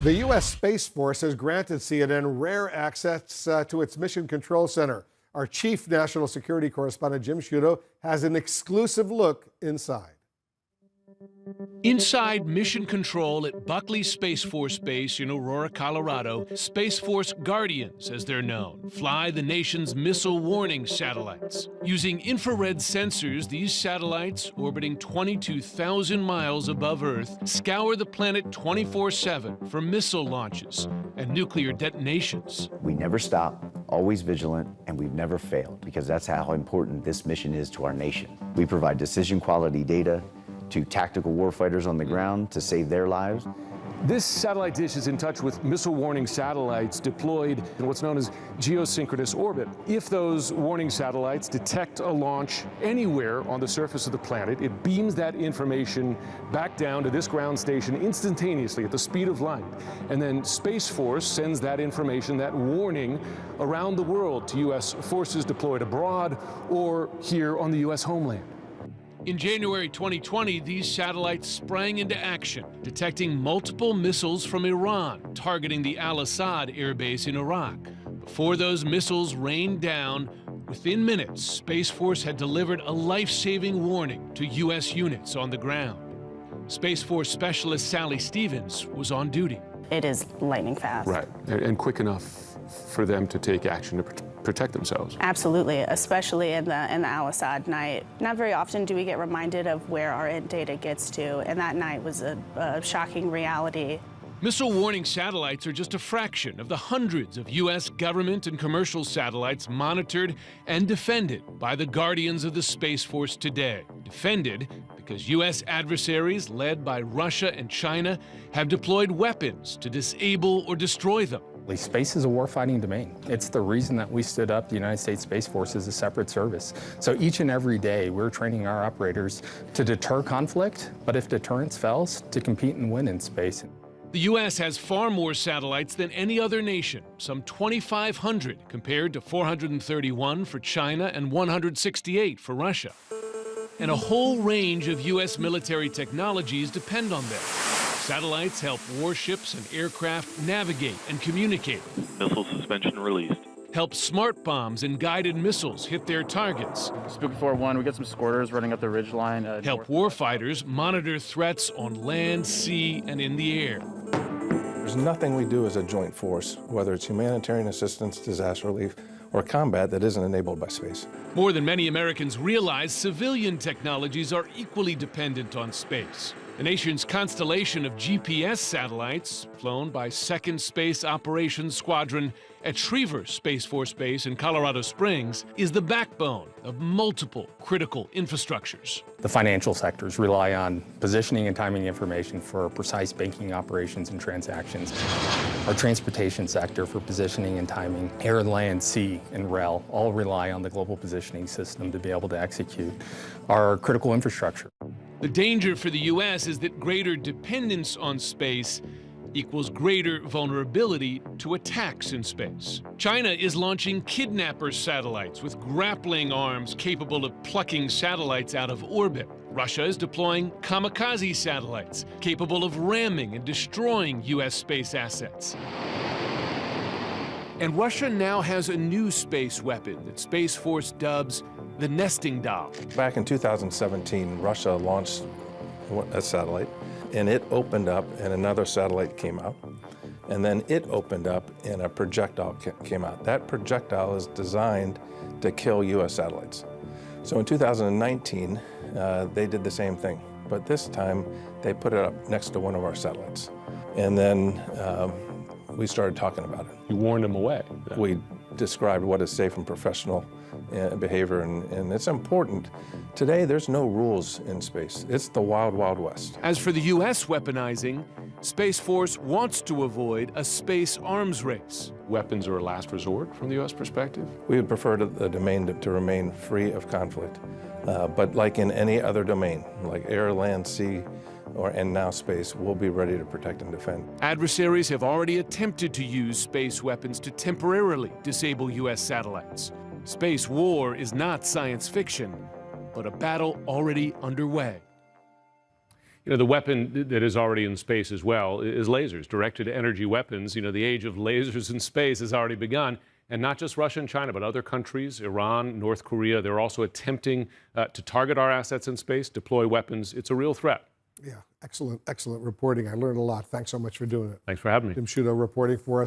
The U.S. Space Force has granted CNN rare access to its Mission Control Center. Our chief national security correspondent, Jim Sciutto, has an exclusive look inside. Inside Mission Control at Buckley Space Force Base in Aurora, Colorado, Space Force Guardians, as they're known, fly the nation's missile warning satellites. Using infrared sensors, these satellites, orbiting 22,000 miles above Earth, scour the planet 24/7 for missile launches and nuclear detonations. We never stop, always vigilant, and we've never failed, because that's how important this mission is to our nation. We provide decision quality data to tactical warfighters on the ground to save their lives. This satellite dish is in touch with missile warning satellites deployed in what's known as geosynchronous orbit. If those warning satellites detect a launch anywhere on the surface of the planet, it beams that information back down to this ground station instantaneously at the speed of light. And then Space Force sends that information, that warning, around the world to U.S. forces deployed abroad or here on the U.S. homeland. In January 2020, these satellites sprang into action, detecting multiple missiles from Iran, targeting the Al-Assad air base in Iraq. Before those missiles rained down, within minutes, Space Force had delivered a life-saving warning to U.S. units on the ground. Space Force Specialist Sally Stevens was on duty. It is lightning fast. Right, and quick enough for them to take action to protect themselves. Absolutely, especially in the Al-Assad night. Not very often do we get reminded of where our end data gets to, and that night was a shocking reality. Missile warning satellites are just a fraction of the hundreds of U.S. government and commercial satellites monitored and defended by the guardians of the Space Force today. Defended because U.S. adversaries, led by Russia and China, have deployed weapons to disable or destroy them. Space is a warfighting domain. It's the reason that we stood up the United States Space Force as a separate service. So each and every day, we're training our operators to deter conflict, but if deterrence fails, to compete and win in space. The U.S. has far more satellites than any other nation, some 2,500 compared to 431 for China and 168 for Russia. And a whole range of U.S. military technologies depend on them. Satellites help warships and aircraft navigate and communicate. Missile suspension released. Help smart bombs and guided missiles hit their targets. Spooky 4-1, we got some squirters running up the ridgeline. Help warfighters monitor threats on land, sea, and in the air. There's nothing we do as a joint force, whether it's humanitarian assistance, disaster relief, or combat, that isn't enabled by space. More than many Americans realize, civilian technologies are equally dependent on space. The nation's constellation of GPS satellites, flown by 2nd Space Operations Squadron at Schriever Space Force Base in Colorado Springs, is the backbone of multiple critical infrastructures. The financial sectors rely on positioning and timing information for precise banking operations and transactions. Our transportation sector for positioning and timing, air, land, sea, and rail all rely on the global positioning system to be able to execute our critical infrastructure. The danger for the U.S. is that greater dependence on space equals greater vulnerability to attacks in space. China is launching kidnapper satellites with grappling arms capable of plucking satellites out of orbit. Russia is deploying kamikaze satellites capable of ramming and destroying U.S. space assets. And Russia now has a new space weapon that Space Force dubs the nesting doll. Back in 2017, Russia launched a satellite, and it opened up and another satellite came out. And then it opened up and a projectile came out. That projectile is designed to kill U.S. satellites. So in 2019, they did the same thing, but this time they put it up next to one of our satellites. And then we started talking about it. You warned them away. We described what is safe and professional behavior, and it's important. Today, there's no rules in space. It's the wild, wild west. As for the U.S. weaponizing, Space Force wants to avoid a space arms race. Weapons are a last resort from the U.S. perspective? We would prefer the domain to remain free of conflict. But like in any other domain, like air, land, sea, and now space, we'll be ready to protect and defend. Adversaries have already attempted to use space weapons to temporarily disable U.S. satellites. Space war is not science fiction, but a battle already underway. You know, the weapon that is already in space as well is lasers, directed energy weapons. You know, the age of lasers in space has already begun. And not just Russia and China, but other countries, Iran, North Korea, they're also attempting to target our assets in space, deploy weapons. It's a real threat. Yeah, excellent reporting. I learned a lot. Thanks so much for doing it. Thanks for having me. Jim Sciutto reporting for us.